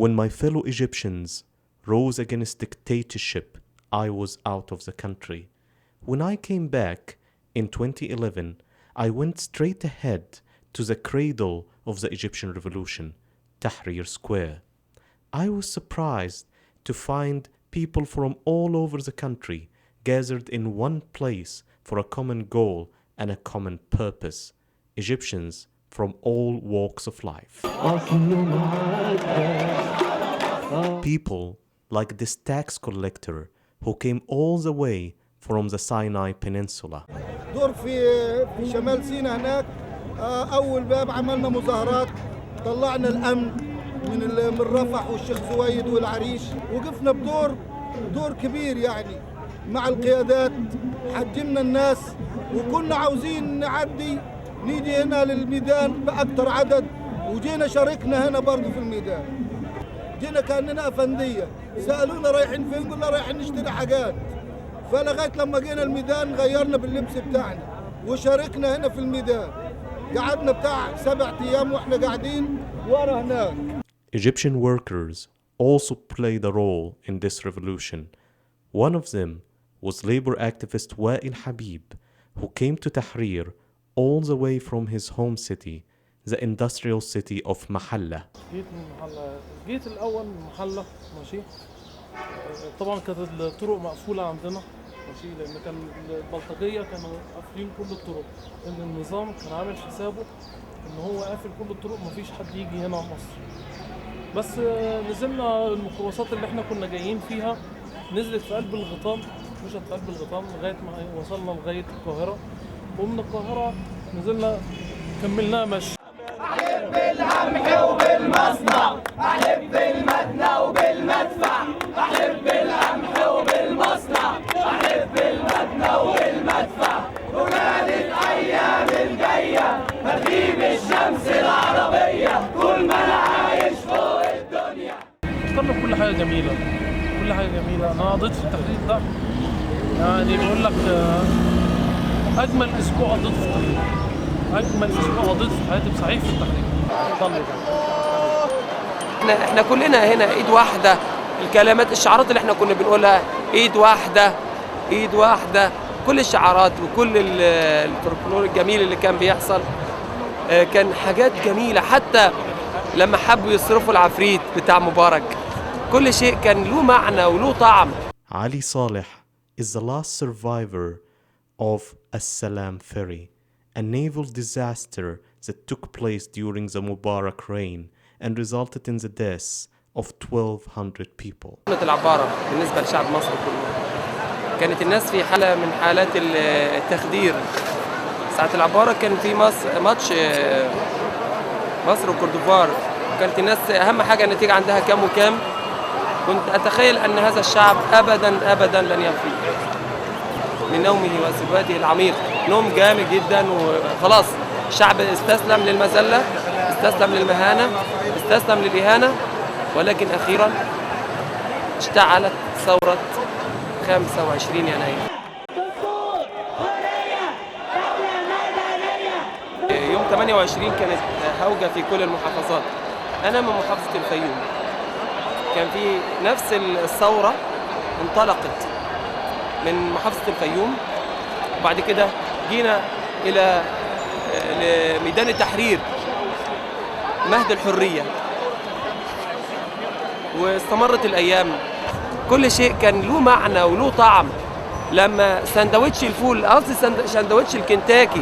When my fellow Egyptians rose against dictatorship, I was out of the country. When I came back in 2011, I went straight ahead to the cradle of the Egyptian revolution, Tahrir Square. I was surprised to find people from all over the country gathered in one place for a common goal and a common purpose. Egyptians from all walks of life. People like this tax collector who came all the way from the Sinai Peninsula. دور في شمال سيناء هناك أول باب عملنا مظاهرات طلعنا الأمن من رفح والشيخ زويد والعريش وقفنا بدور كبير يعني مع القيادات حجمنا الناس وكنا عاوزين نعدي نيجي هنا للميدان بأكثر عدد وجينا شاركنا هنا برضو في الميدان جينا كأننا أفندية سألونا رايحين فين قلنا رايحين نشتري حاجات فلغاية لما جينا الميدان غيرنا باللبس بتاعنا وشاركنا هنا في الميدان قعدنا بتاع 7 أيام وإحنا قاعدين ورا هناك. Egyptian workers also played a role in this revolution. One of them was labor activist Wa'il Habib, who came to Tahrir all the way from his home city, the industrial city of Mahalla. جيت الأول من محلة ماشي. طبعا كانت الطرق مقفولة عندنا ماشي لأن كان البلطجية كانوا قافلين كل الطرق، لأن النظام كان عامل حسابه إن هو قافل كل الطرق مفيش حد يجي هنا مصر. بس نزلنا الميكروباصات اللي احنا كنا جايين فيها نزلت في قلب الغيطان، مشت في قلب الغيطان لغاية ما وصلنا لغاية القاهرة، ومن القاهرة نزلنا كملناها مشي. أحب القمح وبالمصنع، أحب المدنة وبالمدفع، أحب القمح وبالمصنع، أحب المدنة وبالمدفع، ونادت أيام الجاية هتغيب الشمس العربية طول ما أنا عايش فوق الدنيا. فكرنا بكل حاجة جميلة، كل حاجة جميلة. أنا قضيت في التحرير ده يعني بقول لك أجمل أسبوع قضيته في التحرير، أجمل أسبوع قضيته في حياتي بصحيح في التحرير. احنا كلنا هنا ايد واحدة، الكلمات الشعارات اللي احنا كنا بنقولها ايد واحدة ايد واحدة، كل الشعارات وكل الفولكلور الجميل اللي كان بيحصل كان حاجات جميلة. حتى لما حبوا يصرفوا العفريت بتاع مبارك كل شيء كان له معنى وله طعم. Ali Saleh is the last survivor of As-Salam ferry, a naval disaster that took place during the Mubarak reign and resulted in the deaths of 1,200 people. العبارة بالنسبة لشعب مصر كله كانت الناس في حالة من حالات التخدير. ساعة العبارة كان في ماتش مصر وكوردوفار، كانت الناس أهم حاجة النتيجة عندها كام وكام. كنت أتخيل أن هذا الشعب أبداً أبداً لن يفيق من نومه وسباته العميق، نوم جامد جداً وخلاص الشعب استسلم للمذلة، استسلم للمهانة، استسلم للإهانة، ولكن أخيراً اشتعلت ثورة 25 يناير. يوم 28 كانت هوجة في كل المحافظات. أنا من محافظة الفيوم، كان في نفس الثورة انطلقت من محافظة الفيوم، وبعد كده جينا إلى ميدان التحرير مهد الحرية، واستمرت الأيام. كل شيء كان له معنى وله طعم. لما سندوتش الفول، قصدي سندوتش الكنتاكي،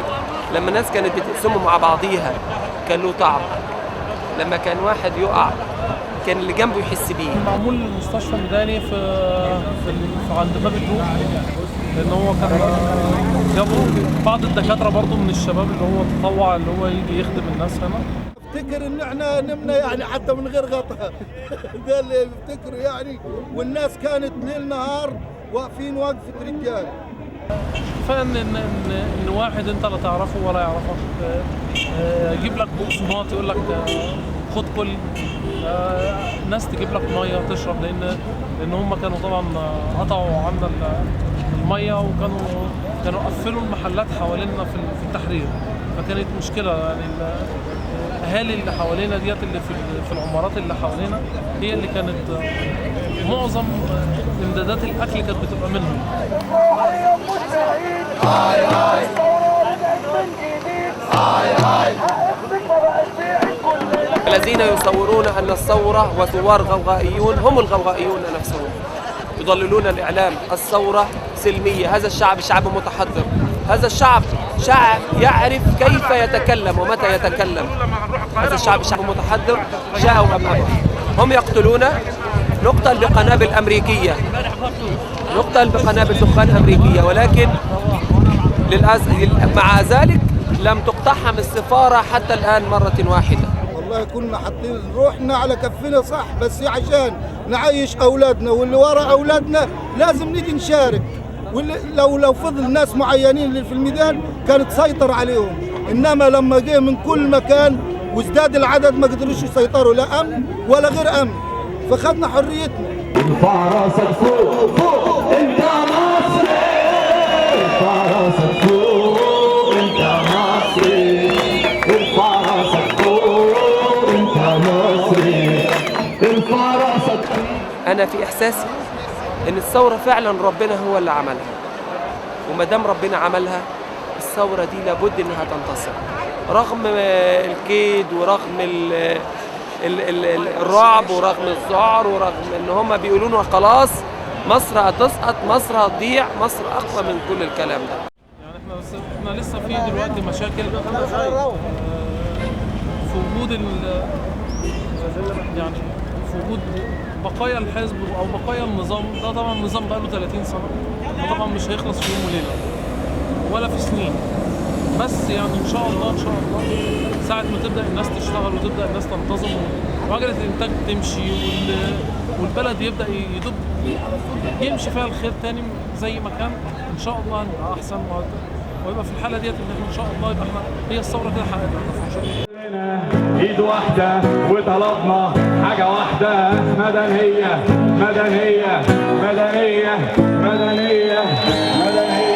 لما الناس كانت بتقسمه مع بعضيها كان له طعم. لما كان واحد يقع كان اللي جنبه يحس بيه. معمول مستشفى ميداني في عند باب الروح، لان هو كان جابوا بعض الدكاتره برضو من الشباب اللي هو تطوع اللي هو يجي يخدم الناس هنا. افتكر ان احنا نمنا يعني حتى من غير غطاء ده اللي بفتكره يعني، والناس كانت ليل نهار واقفين وقفه رجال. فان واحد انت لا تعرفه ولا يعرفك يجيب لك بقسماط يقول لك خد كل، ناس تجيب لك ميه تشرب، لان هم كانوا طبعا قطعوا عنا الميه وكانوا قفلوا المحلات حوالينا في التحرير، فكانت مشكله يعني الاهالي اللي حوالينا ديت اللي في العمارات اللي حوالينا هي اللي كانت معظم امدادات الاكل كانت بتبقى منهم. الذين يصورون أن الثورة وثوار غوغائيون هم الغوغائيون نفسهم، يضللون الإعلام. الثورة سلمية، هذا الشعب شعب متحضر، هذا الشعب شعب يعرف كيف يتكلم ومتى يتكلم. هذا الشعب شعب متحضر. جاءوا أمامه هم يقتلون، نقتل بقنابل أمريكية، نقتل بقنابل دخان أمريكية، ولكن مع ذلك لم تقتحم السفارة حتى الآن مرة واحدة. والله كنا حاطين روحنا على كفنا صح، بس عشان نعيش أولادنا واللي وراء أولادنا لازم نيجي نشارك. لو فضل ناس معينين اللي في الميدان كانت تسيطر عليهم، إنما لما جه من كل مكان وازداد العدد ما قدروش يسيطروا لا أمن ولا غير أمن، فخدنا حريتنا. ارفع راسك فوق فوق انت مصري، ارفع راسك فوق انت مصري، ارفع راسك فوق انت مصري، ارفع راسك. أنا في إحساسي إن الثورة فعلا ربنا هو اللي عملها، وما دام ربنا عملها الثورة دي لابد إنها تنتصر رغم الكيد ورغم الرعب ورغم الذعر ورغم إن هم بيقولوا لنا خلاص مصر هتسقط، مصر هتضيع، مصر أقوى من كل الكلام ده. يعني احنا لسه في دلوقتي مشاكل في وجود يعني في وجود بقايا الحزب او بقايا النظام ده. طبعا النظام بقى له 30 سنه، فطبعا مش هيخلص في يوم وليله ولا في سنين، بس يعني ان شاء الله ان شاء الله ساعه ما تبدا الناس تشتغل وتبدا الناس تنتظم وعجله الانتاج تمشي والبلد يبدا يدب يمشي فيها الخير تاني زي ما كان، ان شاء الله هنبقى احسن ويبقى في الحاله ديت ان احنا ان شاء الله يبقى احنا هي الثوره كده حققت هدفها ان شاء الله. ايد واحدة وطلبنا حاجة واحدة، مدنية مدنية مدنية مدنية مدنية.